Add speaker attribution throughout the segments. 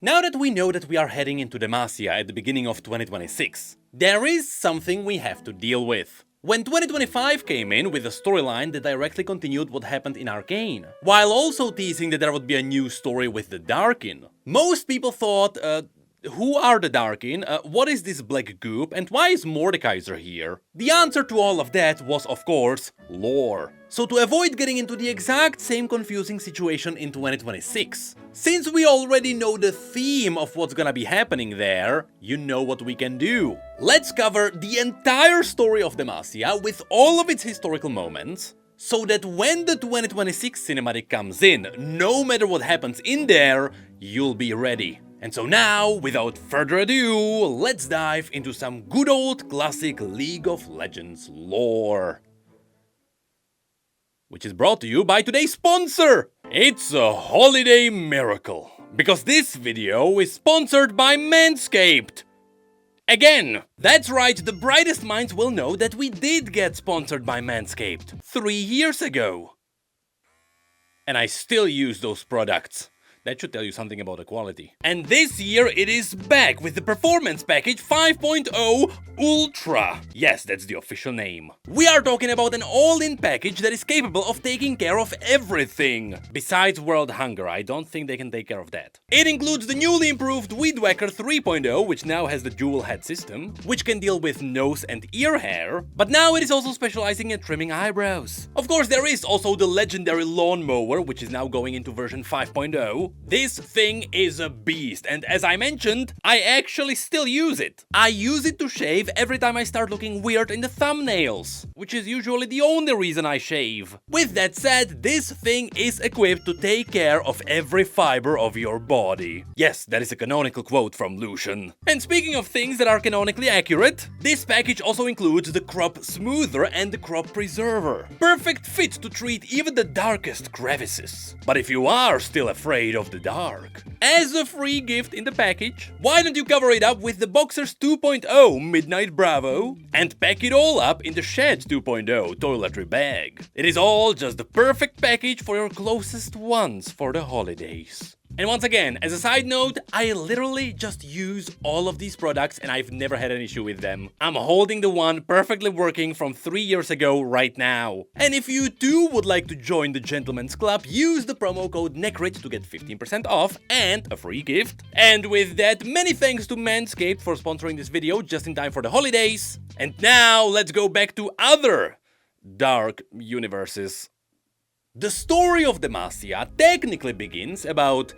Speaker 1: Now that we know that we are heading into Demacia at the beginning of 2026, there is something we have to deal with. When 2025 came in with a storyline that directly continued what happened in Arcane, while also teasing that there would be a new story with the Darkin, most people thought, who are the Darkin, what is this black goop, and why is Mordekaiser here? The answer to all of that was, of course, lore. So to avoid getting into the exact same confusing situation in 2026, since we already know the theme of what's gonna be happening there, you know what we can do. Let's cover the entire story of Demacia with all of its historical moments, so that when the 2026 cinematic comes in, no matter what happens in there, you'll be ready. And so now, without further ado, let's dive into some good old classic League of Legends lore. Which is brought to you by today's sponsor! It's a holiday miracle, because this video is sponsored by Manscaped! Again! That's right, the brightest minds will know that we did get sponsored by Manscaped 3 years ago. And I still use those products. That should tell you something about the quality. And this year it is back with the Performance Package 5.0 Ultra. Yes, that's the official name. We are talking about an all-in package that is capable of taking care of everything. Besides world hunger, I don't think they can take care of that. It includes the newly improved Weed Whacker 3.0, which now has the dual head system, which can deal with nose and ear hair, but now it is also specializing in trimming eyebrows. Of course, there is also the legendary Lawnmower, which is now going into version 5.0. This thing is a beast, and as I mentioned, I actually still use it. I use it to shave every time I start looking weird in the thumbnails, which is usually the only reason I shave. With that said, this thing is equipped to take care of every fiber of your body. Yes, that is a canonical quote from Lucian. And speaking of things that are canonically accurate, this package also includes the Crop Smoother and the Crop Preserver. Perfect fit to treat even the darkest crevices. But if you are still afraid of the dark, as a free gift in the package, why don't you cover it up with the Boxers 2.0 Midnight Bravo and pack it all up in the Shed 2.0 toiletry bag. It is all just the perfect package for your closest ones for the holidays. And once again, as a side note, I literally just use all of these products and I've never had an issue with them. I'm holding the one perfectly working from 3 years ago right now. And if you too would like to join the Gentleman's Club, use the promo code Necrit to get 15% off and a free gift. And with that, many thanks to Manscaped for sponsoring this video just in time for the holidays. And now, let's go back to other dark universes. The story of Demacia technically begins about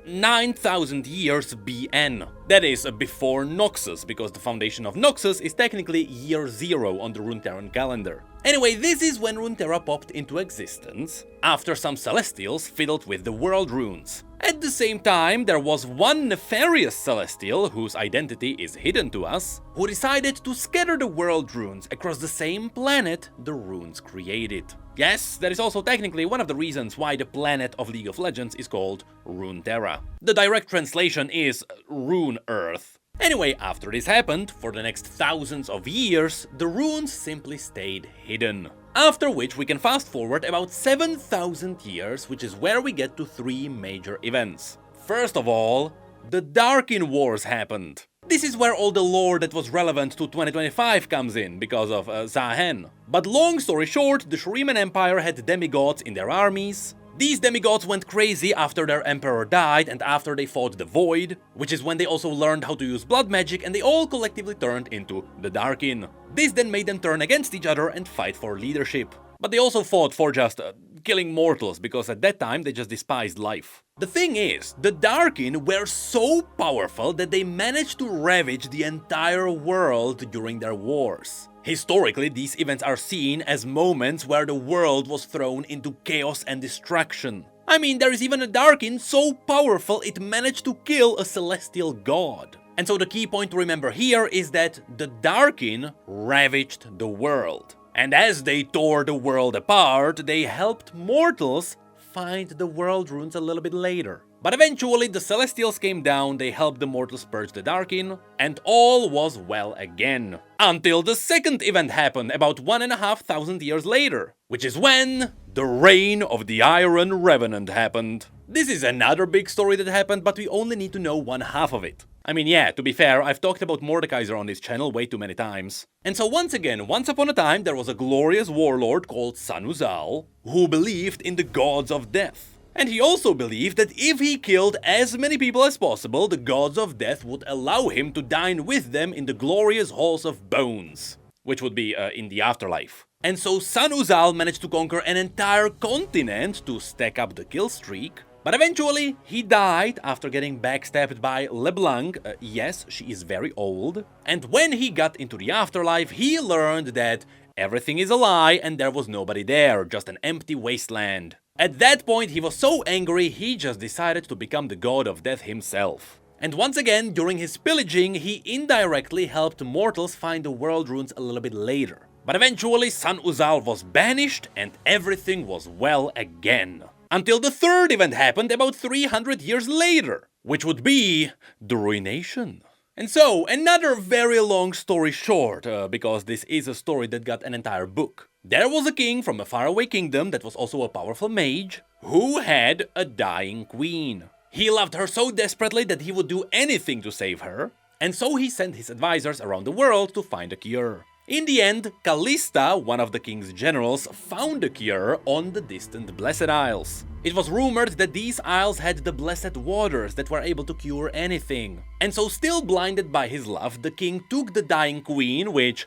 Speaker 1: 9,000 years BN. That is before Noxus, because the foundation of Noxus is technically year 0 on the Runeterran calendar. Anyway, this is when Runeterra popped into existence, after some Celestials fiddled with the world runes. At the same time, there was one nefarious Celestial, whose identity is hidden to us, who decided to scatter the world runes across the same planet the runes created. Yes, that is also technically one of the reasons why the planet of League of Legends is called Runeterra. The direct translation is Rune Earth. Anyway, after this happened, for the next thousands of years, the runes simply stayed hidden. After which we can fast forward about 7,000 years, which is where we get to 3 major events. First of all, the Darkin Wars happened. This is where all the lore that was relevant to 2025 comes in, because of Zahen. But long story short, the Shuriman Empire had demigods in their armies. These demigods went crazy after their emperor died and after they fought the Void, which is when they also learned how to use blood magic, and they all collectively turned into the Darkin. This then made them turn against each other and fight for leadership. But they also fought for just killing mortals, because at that time they just despised life. The thing is, the Darkin were so powerful that they managed to ravage the entire world during their wars. Historically, these events are seen as moments where the world was thrown into chaos and destruction. I mean, there is even a Darkin so powerful it managed to kill a celestial god. And so the key point to remember here is that the Darkin ravaged the world. And as they tore the world apart, they helped mortals find the world runes a little bit later. But eventually the Celestials came down, they helped the mortals purge the Darkin, and all was well again. Until the second event happened about 1,500 years later, which is when the Reign of the Iron Revenant happened. This is another big story that happened, but we only need to know one half of it. I mean, yeah, to be fair, I've talked about Mordekaiser on this channel way too many times. And so once again, once upon a time, there was a glorious warlord called Sanuzal, who believed in the gods of death. And he also believed that if he killed as many people as possible, the gods of death would allow him to dine with them in the glorious halls of bones, which would be in the afterlife. And so Sanuzal managed to conquer an entire continent to stack up the kill streak, but eventually he died after getting backstabbed by LeBlanc. Yes, she is very old. And when he got into the afterlife, he learned that everything is a lie and there was nobody there, just an empty wasteland. At that point, he was so angry, he just decided to become the god of death himself. And once again, during his pillaging, he indirectly helped mortals find the world runes a little bit later. But eventually, Sanuzal was banished and everything was well again. Until the third event happened about 300 years later, which would be the Ruination. And so, another very long story short, because this is a story that got an entire book. There was a king from a faraway kingdom that was also a powerful mage, who had a dying queen. He loved her so desperately that he would do anything to save her, and so he sent his advisors around the world to find a cure. In the end, Callista, one of the king's generals, found a cure on the distant Blessed Isles. It was rumored that these isles had the blessed waters that were able to cure anything. And so, still blinded by his love, the king took the dying queen, which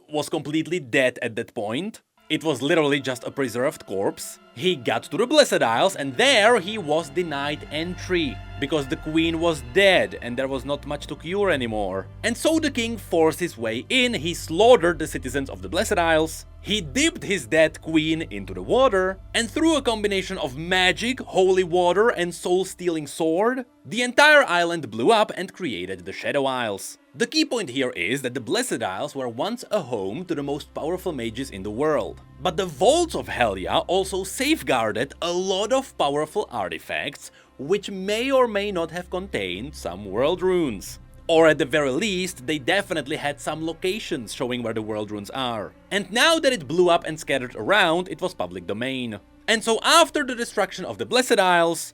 Speaker 1: was completely dead at that point. It was literally just a preserved corpse. He got to the Blessed Isles and there he was denied entry, because the queen was dead and there was not much to cure anymore. And so the king forced his way in, he slaughtered the citizens of the Blessed Isles, he dipped his dead queen into the water, and through a combination of magic, holy water and soul-stealing sword, the entire island blew up and created the Shadow Isles. The key point here is that the Blessed Isles were once a home to the most powerful mages in the world. But the Vaults of Helya also safeguarded a lot of powerful artifacts, which may or may not have contained some world runes. Or at the very least, they definitely had some locations showing where the world runes are. And now that it blew up and scattered around, it was public domain. And so after the destruction of the Blessed Isles,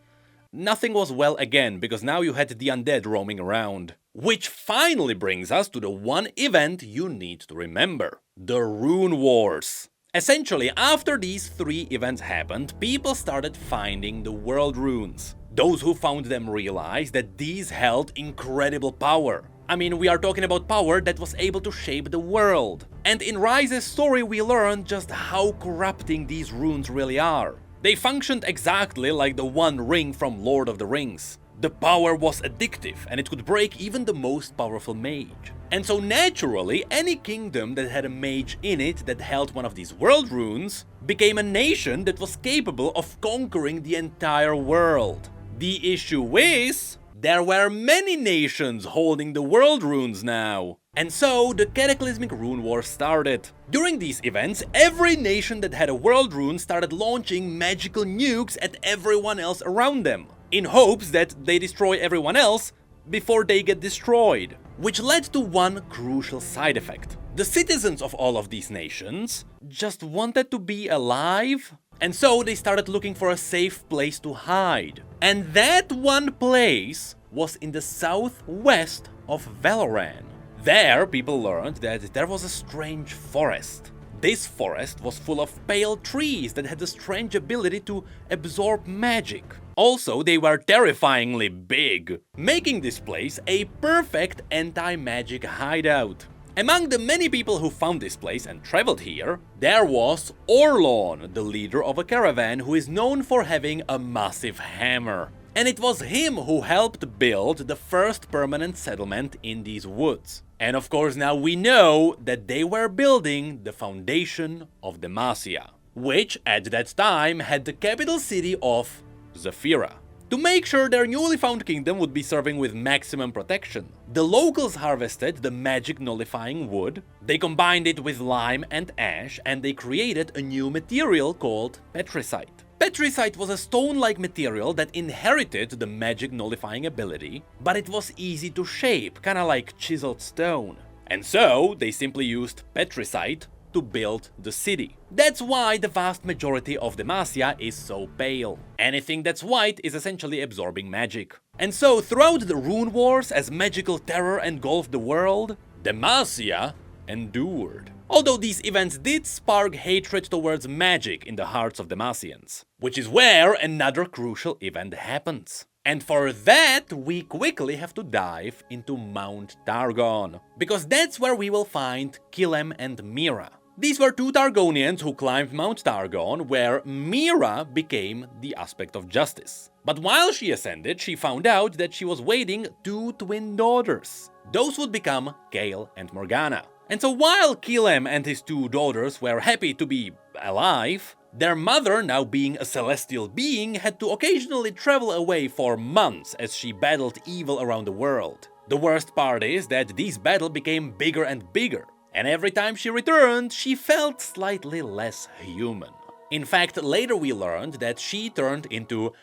Speaker 1: nothing was well again, because now you had the undead roaming around. Which finally brings us to the one event you need to remember: the Rune Wars. Essentially, after these three events happened, people started finding the world runes. Those who found them realized that these held incredible power. I mean, we are talking about power that was able to shape the world. And in Rise's story we learned just how corrupting these runes really are. They functioned exactly like the One Ring from Lord of the Rings. The power was addictive and it could break even the most powerful mage. And so naturally, any kingdom that had a mage in it that held one of these world runes became a nation that was capable of conquering the entire world. The issue is, there were many nations holding the world runes now. And so the cataclysmic Rune Wars started. During these events, every nation that had a world rune started launching magical nukes at everyone else around them, in hopes that they destroy everyone else before they get destroyed. Which led to one crucial side effect. The citizens of all of these nations just wanted to be alive, and so they started looking for a safe place to hide. And that one place was in the southwest of Valoran. There, people learned that there was a strange forest. This forest was full of pale trees that had a strange ability to absorb magic. Also, they were terrifyingly big, making this place a perfect anti-magic hideout. Among the many people who found this place and traveled here, there was Orlon, the leader of a caravan who is known for having a massive hammer. And it was him who helped build the first permanent settlement in these woods. And of course now we know that they were building the foundation of Demacia, which at that time had the capital city of Zephyra. To make sure their newly found kingdom would be serving with maximum protection, the locals harvested the magic nullifying wood, they combined it with lime and ash, and they created a new material called Petricite. Petricite was a stone-like material that inherited the magic nullifying ability, but it was easy to shape, kinda like chiseled stone. And so they simply used Petricite to build the city. That's why the vast majority of Demacia is so pale. Anything that's white is essentially absorbing magic. And so, throughout the Rune Wars, as magical terror engulfed the world, Demacia endured. Although these events did spark hatred towards magic in the hearts of Demacians, which is where another crucial event happens. And for that, we quickly have to dive into Mount Targon, because that's where we will find Kilem and Mira. These were two Targonians who climbed Mount Targon, where Mira became the aspect of justice. But while she ascended, she found out that she was waiting two twin daughters. Those would become Kael and Morgana. And so while Kilem and his two daughters were happy to be alive, their mother, now being a celestial being, had to occasionally travel away for months as she battled evil around the world. The worst part is that these battles became bigger and bigger, and every time she returned, she felt slightly less human. In fact, later we learned that she turned into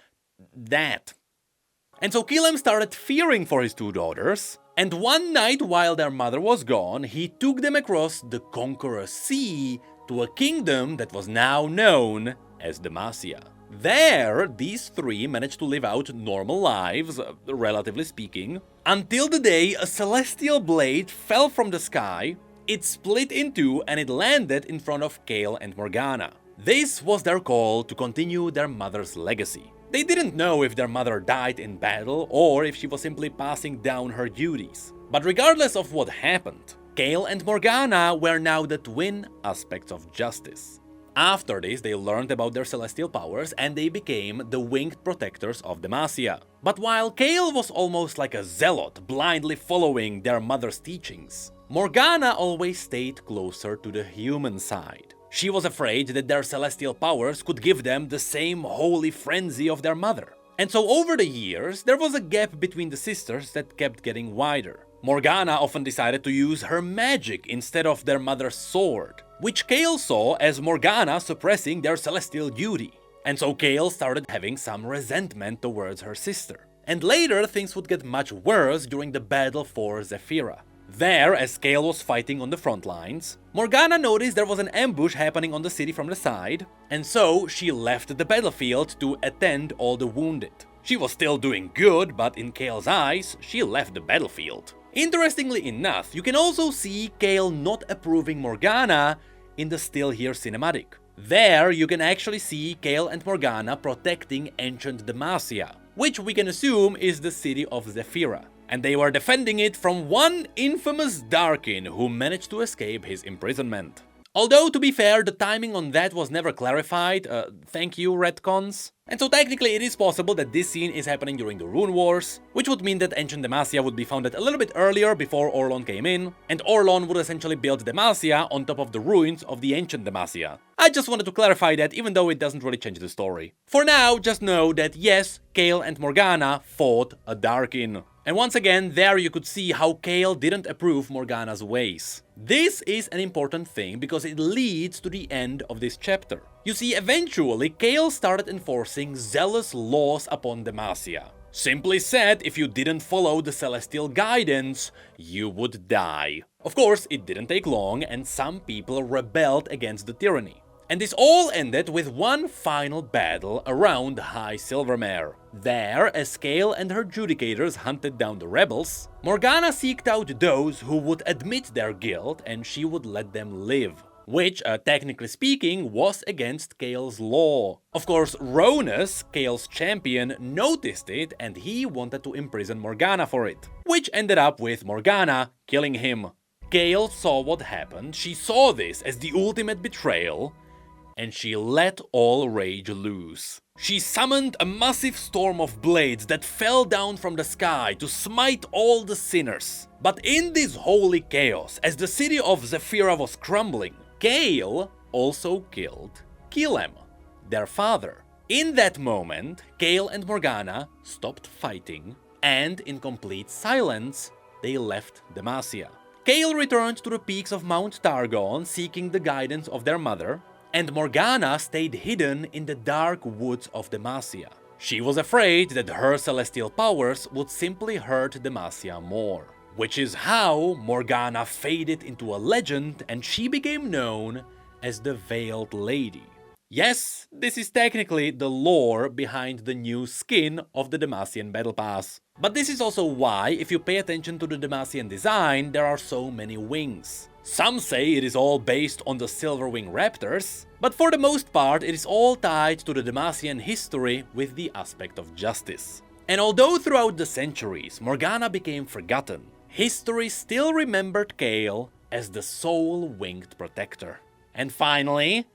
Speaker 1: that. And so Kilem started fearing for his two daughters, and one night while their mother was gone, he took them across the Conqueror Sea to a kingdom that was now known as Demacia. There, these three managed to live out normal lives, relatively speaking, until the day a celestial blade fell from the sky, it split in two and it landed in front of Kael and Morgana. This was their call to continue their mother's legacy. They didn't know if their mother died in battle or if she was simply passing down her duties. But regardless of what happened, Kael and Morgana were now the twin aspects of justice. After this, they learned about their celestial powers and they became the winged protectors of Demacia. But while Kael was almost like a zealot, blindly following their mother's teachings, Morgana always stayed closer to the human side. She was afraid that their celestial powers could give them the same holy frenzy of their mother. And so over the years, there was a gap between the sisters that kept getting wider. Morgana often decided to use her magic instead of their mother's sword, which Kael saw as Morgana suppressing their celestial duty. And so Kael started having some resentment towards her sister. And later, things would get much worse during the battle for Zephyra. There, as Kael was fighting on the front lines, Morgana noticed there was an ambush happening on the city from the side, and so she left the battlefield to attend all the wounded. She was still doing good, but in Kael's eyes, she left the battlefield. Interestingly enough, you can also see Kael not approving Morgana in the Still Here cinematic. There, you can actually see Kael and Morgana protecting ancient Demacia, which we can assume is the city of Zephyra. And they were defending it from one infamous Darkin who managed to escape his imprisonment. Although, to be fair, the timing on that was never clarified, thank you, retcons. And so technically it is possible that this scene is happening during the Rune Wars, which would mean that ancient Demacia would be founded a little bit earlier before Orlon came in, and Orlon would essentially build Demacia on top of the ruins of the ancient Demacia. I just wanted to clarify that, even though it doesn't really change the story. For now, just know that yes, Kael and Morgana fought a Darkin. And once again, there you could see how Kael didn't approve Morgana's ways. This is an important thing because it leads to the end of this chapter. You see, eventually, Kael started enforcing zealous laws upon Demacia. Simply said, if you didn't follow the celestial guidance, you would die. Of course, it didn't take long, and some people rebelled against the tyranny. And this all ended with one final battle around High Silvermere. There, as Kael and her Judicators hunted down the rebels, Morgana seeked out those who would admit their guilt and she would let them live. Which, technically speaking, was against Kael's law. Of course, Ronus, Kael's champion, noticed it and he wanted to imprison Morgana for it. Which ended up with Morgana killing him. Kael saw what happened, she saw this as the ultimate betrayal, and she let all rage loose. She summoned a massive storm of blades that fell down from the sky to smite all the sinners. But in this holy chaos, as the city of Zephyra was crumbling, Kael also killed Kilem, their father. In that moment, Kael and Morgana stopped fighting, and in complete silence, they left Demacia. Kael returned to the peaks of Mount Targon, seeking the guidance of their mother, and Morgana stayed hidden in the dark woods of Demacia. She was afraid that her celestial powers would simply hurt Demacia more. which is how Morgana faded into a legend and she became known as the Veiled Lady. Yes, this is technically the lore behind the new skin of the Demacian Battle Pass. But this is also why, if you pay attention to the Demacian design, there are so many wings. Some say it is all based on the Silverwing Raptors, but for the most part it is all tied to the Demacian history with the aspect of justice. And although throughout the centuries Morgana became forgotten, history still remembered Kael as the Soul-Winged Protector. And finally,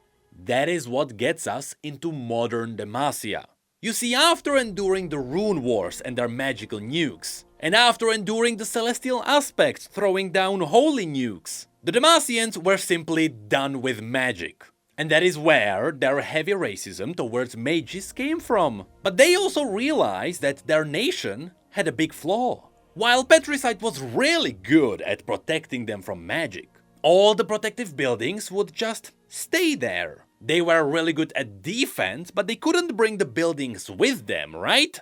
Speaker 1: that is what gets us into modern Demacia. You see, after enduring the Rune Wars and their magical nukes, and after enduring the celestial aspects throwing down holy nukes, the Demacians were simply done with magic. And that is where their heavy racism towards mages came from. But they also realized that their nation had a big flaw. While Petricite was really good at protecting them from magic, all the protective buildings would just stay there. They were really good at defense, but they couldn't bring the buildings with them, right?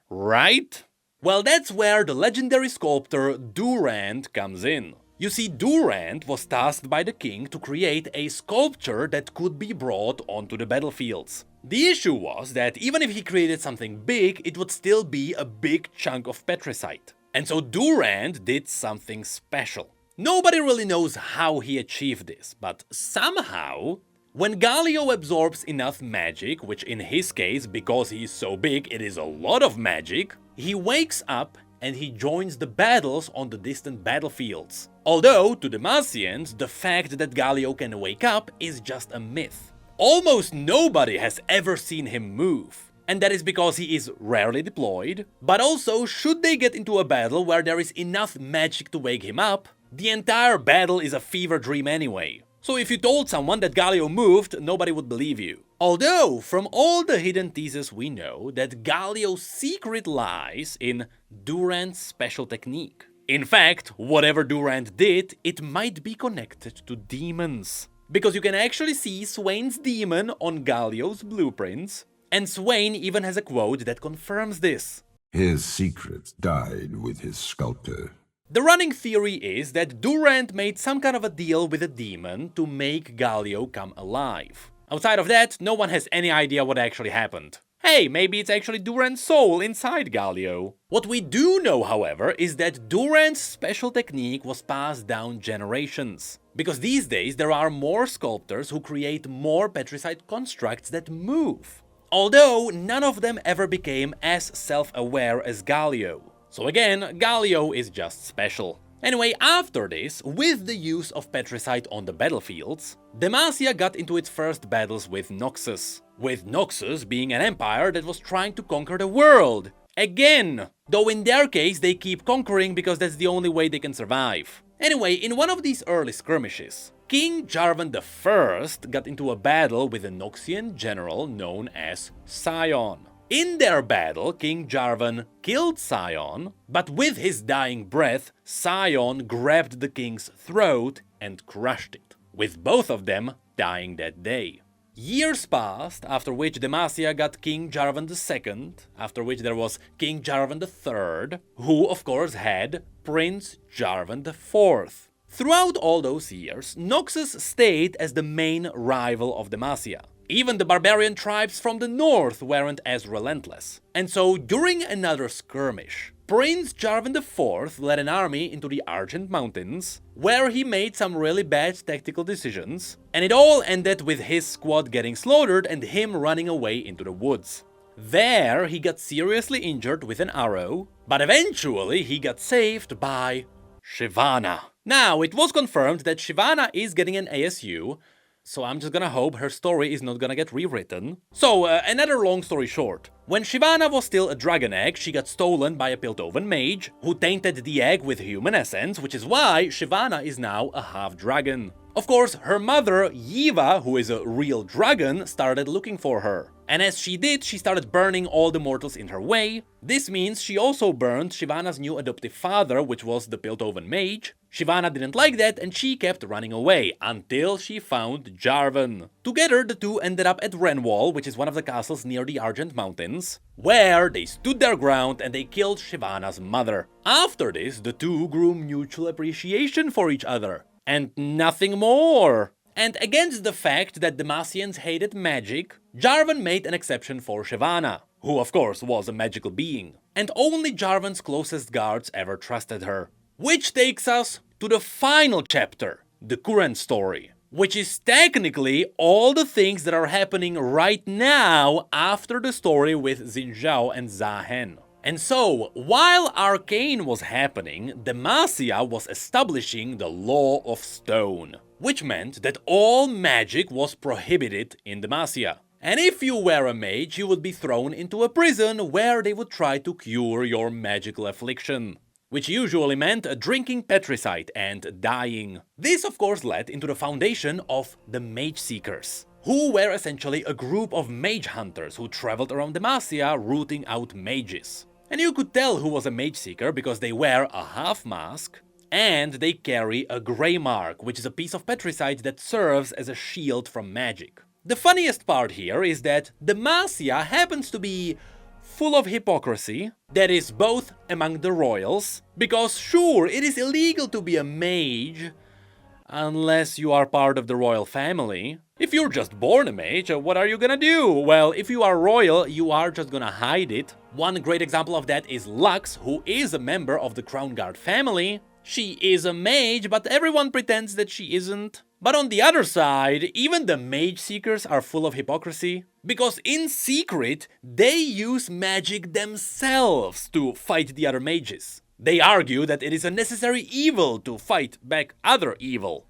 Speaker 1: Right? Well, that's where the legendary sculptor Durand comes in. You see, Durand was tasked by the king to create a sculpture that could be brought onto the battlefields. The issue was that even if he created something big, it would still be a big chunk of Petricite. And so Durand did something special. Nobody really knows how he achieved this, but somehow, when Galio absorbs enough magic, which in his case, because he is so big, it is a lot of magic, he wakes up and he joins the battles on the distant battlefields. Although, to Demacians, the fact that Galio can wake up is just a myth. Almost nobody has ever seen him move. And that is because he is rarely deployed, but also, should they get into a battle where there is enough magic to wake him up, the entire battle is a fever dream anyway. So if you told someone that Galio moved, nobody would believe you. Although, from all the hidden teases we know that Galio's secret lies in Durand's special technique. In fact, whatever Durand did, it might be connected to demons. Because you can actually see Swain's demon on Galio's blueprints, and Swain even has a quote that confirms this.
Speaker 2: His secret died with his sculptor.
Speaker 1: The running theory is that Durand made some kind of a deal with a demon to make Galio come alive. Outside of that, no one has any idea what actually happened. Hey, maybe it's actually Durand's soul inside Galio. What we do know, however, is that Durand's special technique was passed down generations. Because these days there are more sculptors who create more Petricite constructs that move. Although none of them ever became as self-aware as Galio. So again, Galio is just special. Anyway, after this, with the use of Petricite on the battlefields, Demacia got into its first battles with Noxus. With Noxus being an empire that was trying to conquer the world. Again! Though in their case they keep conquering because that's the only way they can survive. Anyway, in one of these early skirmishes, King Jarvan I got into a battle with a Noxian general known as Sion. In their battle, King Jarvan killed Sion, but with his dying breath, Sion grabbed the king's throat and crushed it, with both of them dying that day. Years passed, after which Demacia got King Jarvan II, after which there was King Jarvan III, who of course had Prince Jarvan IV. Throughout all those years, Noxus stayed as the main rival of Demacia. Even the barbarian tribes from the north weren't as relentless. And so, during another skirmish, Prince Jarvan IV led an army into the Argent Mountains, where he made some really bad tactical decisions, and it all ended with his squad getting slaughtered and him running away into the woods. There, he got seriously injured with an arrow, but eventually he got saved by Shyvana. Now, it was confirmed that Shyvana is getting an ASU, so I'm just gonna hope her story is not gonna get rewritten. So, another long story short. When Shyvana was still a dragon egg, she got stolen by a Piltovan mage, who tainted the egg with human essence, which is why Shyvana is now a half-dragon. Of course, her mother, Yiva, who is a real dragon, started looking for her. And as she did, she started burning all the mortals in her way. This means she also burned Shyvana's new adoptive father, which was the Piltover mage. Shyvana didn't like that and she kept running away, until she found Jarvan. Together, the two ended up at Rune Wars, which is one of the castles near the Argent Mountains, where they stood their ground and they killed Shyvana's mother. After this, the two grew mutual appreciation for each other. And nothing more. And against the fact that Demacians hated magic, Jarvan made an exception for Shyvana, who of course was a magical being. And only Jarvan's closest guards ever trusted her. Which takes us to the final chapter, the current story, which is technically all the things that are happening right now after the story with Xin Zhao and Zahen. And so, while Arcane was happening, Demacia was establishing the Law of Stone, which meant that all magic was prohibited in Demacia. And if you were a mage, you would be thrown into a prison where they would try to cure your magical affliction, which usually meant drinking Petricite and dying. This of course led into the foundation of the Mageseekers, who were essentially a group of mage hunters who traveled around Demacia rooting out mages. And you could tell who was a Mageseeker because they wear a half mask and they carry a grey mark, which is a piece of Petricite that serves as a shield from magic. The funniest part here is that Demacia happens to be full of hypocrisy, that is both among the royals, because sure, it is illegal to be a mage, unless you are part of the royal family. If you're just born a mage, what are you gonna do? Well, if you are royal, you are just gonna hide it. One great example of that is Lux, who is a member of the Crown Guard family. She is a mage, but everyone pretends that she isn't. But on the other side, even the Mageseekers are full of hypocrisy, because in secret, they use magic themselves to fight the other mages. They argue that it is a necessary evil to fight back other evil.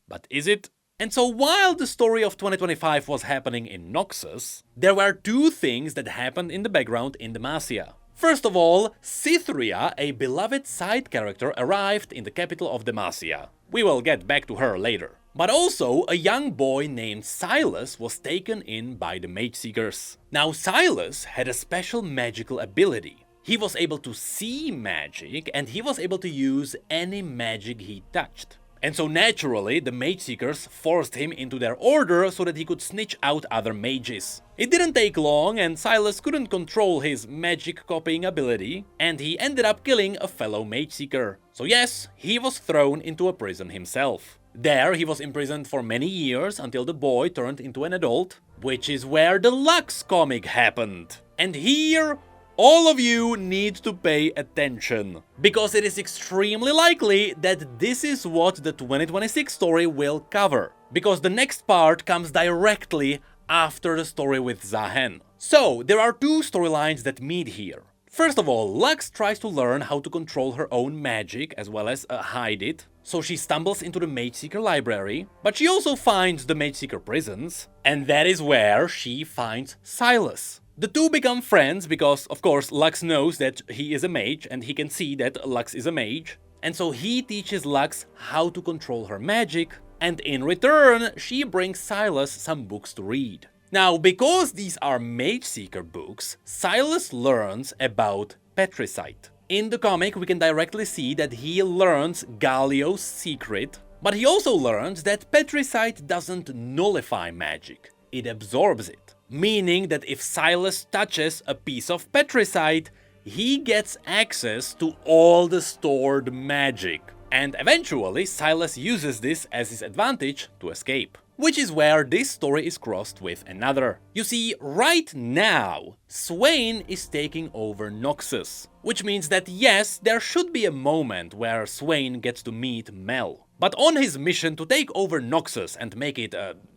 Speaker 1: But is it? And so while the story of 2025 was happening in Noxus, there were two things that happened in the background in Demacia. First of all, Cytherea, a beloved side character, arrived in the capital of Demacia. We will get back to her later. But also, a young boy named Silas was taken in by the Mageseekers. Now, Silas had a special magical ability. He was able to see magic, and he was able to use any magic he touched. And so naturally, the Mageseekers forced him into their order so that he could snitch out other mages. It didn't take long, and Silas couldn't control his magic copying ability, and he ended up killing a fellow Mageseeker. So yes, he was thrown into a prison himself. There he was imprisoned for many years until the boy turned into an adult, which is where the Lux comic happened. And here, all of you need to pay attention, because it is extremely likely that this is what the 2026 story will cover, because the next part comes directly after the story with Zahen. So, there are two storylines that meet here. First of all, Lux tries to learn how to control her own magic as well as hide it, so she stumbles into the Mageseeker library, but she also finds the Mageseeker prisons, and that is where she finds Silas. The two become friends because, of course, Lux knows that he is a mage and he can see that Lux is a mage. And so he teaches Lux how to control her magic, and in return, she brings Silas some books to read. Now, because these are Mageseeker books, Silas learns about Petricite. In the comic, we can directly see that he learns Galio's secret, but he also learns that Petricite doesn't nullify magic, it absorbs it. Meaning that if Silas touches a piece of Petricite, he gets access to all the stored magic. And eventually, Silas uses this as his advantage to escape. Which is where this story is crossed with another. You see, right now, Swain is taking over Noxus. Which means that yes, there should be a moment where Swain gets to meet Mel. But on his mission to take over Noxus and make it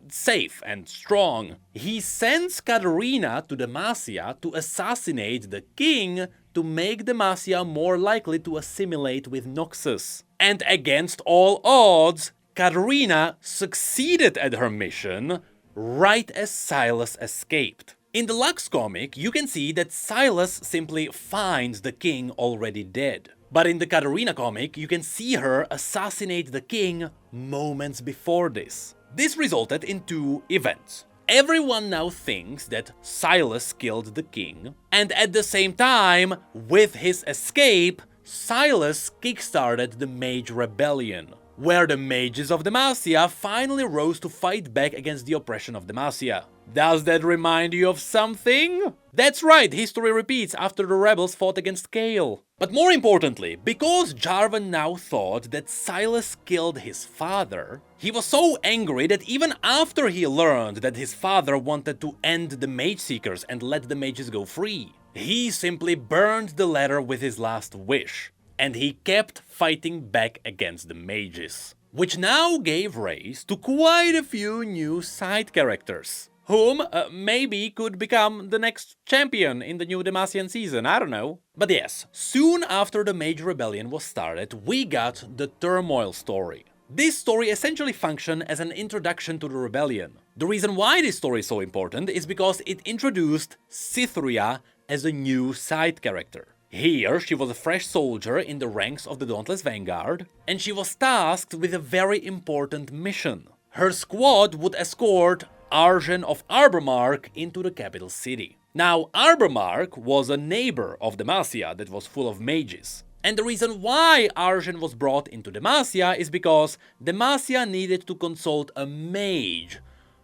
Speaker 1: safe and strong, he sends Katarina to Demacia to assassinate the king to make Demacia more likely to assimilate with Noxus. And against all odds, Katarina succeeded at her mission right as Silas escaped. In the Lux comic, you can see that Silas simply finds the king already dead. But in the Katarina comic, you can see her assassinate the king moments before this. This resulted in two events. everyone now thinks that Silas killed the king, and at the same time, with his escape, Silas kickstarted the Mage Rebellion, where the mages of Demacia finally rose to fight back against the oppression of Demacia. Does that remind you of something? That's right, history repeats after the rebels fought against Kael. But more importantly, because Jarvan now thought that Silas killed his father, he was so angry that even after he learned that his father wanted to end the Mageseekers and let the mages go free, he simply burned the letter with his last wish. And he kept fighting back against the mages, which now gave rise to quite a few new side characters, whom maybe could become the next champion in the new Demacian season, I don't know. But yes, soon after the Mage Rebellion was started, we got the Turmoil story. This story essentially functioned as an introduction to the rebellion. The reason why this story is so important is because it introduced Cytheria as a new side character. Here, she was a fresh soldier in the ranks of the Dauntless Vanguard, and she was tasked with a very important mission. Her squad would escort Arjen of Arbormark into the capital city. Now, Arbormark was a neighbor of Demacia that was full of mages. And the reason why Arjen was brought into Demacia is because Demacia needed to consult a mage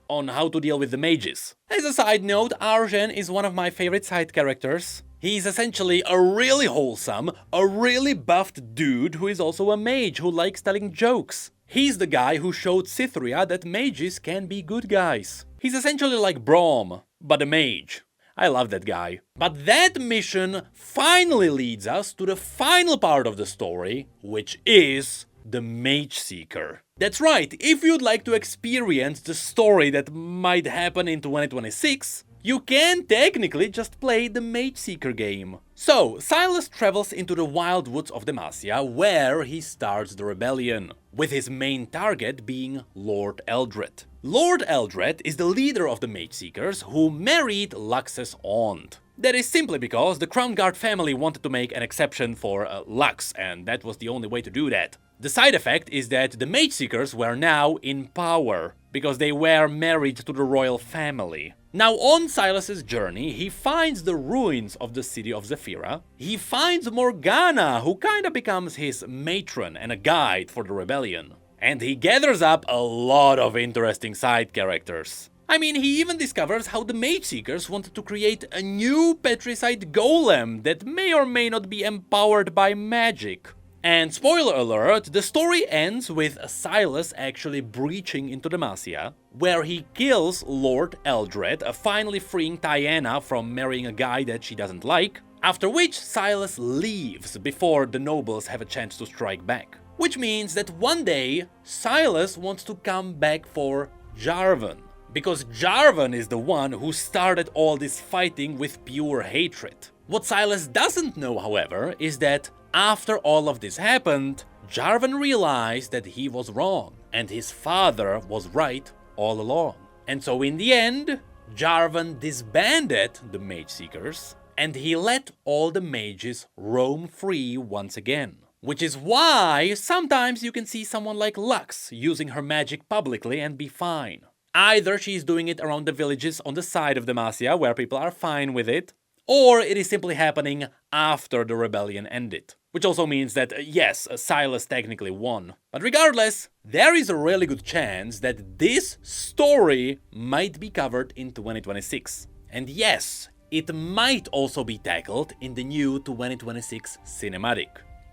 Speaker 1: on how to deal with the mages. As a side note, Arjen is one of my favorite side characters. He's essentially a really wholesome, a really buffed dude who is also a mage who likes telling jokes. He's the guy who showed Cytheria that mages can be good guys. He's essentially like Braum, but a mage. I love that guy. But that mission finally leads us to the final part of the story, which is the Mageseeker. That's right, if you'd like to experience the story that might happen in 2026, you can technically just play the Mageseeker game. So, Silas travels into the wild woods of Demacia, where he starts the rebellion, with his main target being Lord Eldred. Lord Eldred is the leader of the Mageseekers who married Lux's aunt. That is simply because the Crown Guard family wanted to make an exception for Lux, and that was the only way to do that. The side effect is that the Mageseekers were now in power, because they were married to the royal family. Now, on Silas's journey, he finds the ruins of the city of Zephyra. He finds Morgana, who kinda becomes his matron and a guide for the rebellion. And he gathers up a lot of interesting side characters. I mean, he even discovers how the Mageseekers wanted to create a new Petricite golem that may or may not be empowered by magic. And spoiler alert, the story ends with Silas actually breaching into Demacia, where he kills Lord Eldred, finally freeing Diana from marrying a guy that she doesn't like, after which Silas leaves before the nobles have a chance to strike back. Which means that one day, Silas wants to come back for Jarvan, because Jarvan is the one who started all this fighting with pure hatred. What Silas doesn't know, however, is that after all of this happened, Jarvan realized that he was wrong, and his father was right all along. And so in the end, Jarvan disbanded the Mageseekers, and he let all the mages roam free once again. Which is why sometimes you can see someone like Lux using her magic publicly and be fine. Either she's doing it around the villages on the side of Demacia where people are fine with it, or it is simply happening after the rebellion ended. Which also means that, yes, Silas technically won. But regardless, there is a really good chance that this story might be covered in 2026. And yes, it might also be tackled in the new 2026 cinematic.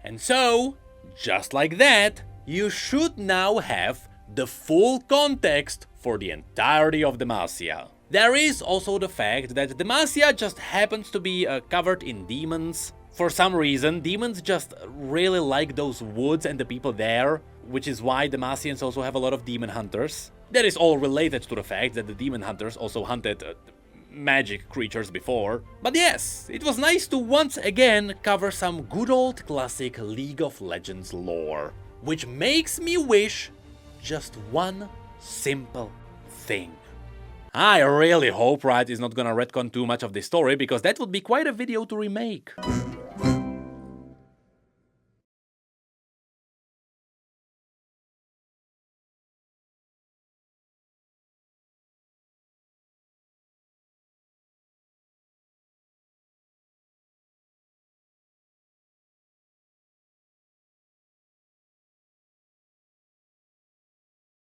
Speaker 1: And so, just like that, you should now have the full context for the entirety of Demacia. There is also the fact that Demacia just happens to be covered in demons. For some reason, demons just really like those woods and the people there, which is why Demacians also have a lot of demon hunters. That is all related to the fact that the demon hunters also hunted magic creatures before. But yes, it was nice to once again cover some good old classic League of Legends lore, which makes me wish just one simple thing. I really hope Riot is not gonna retcon too much of this story, because that would be quite a video to remake.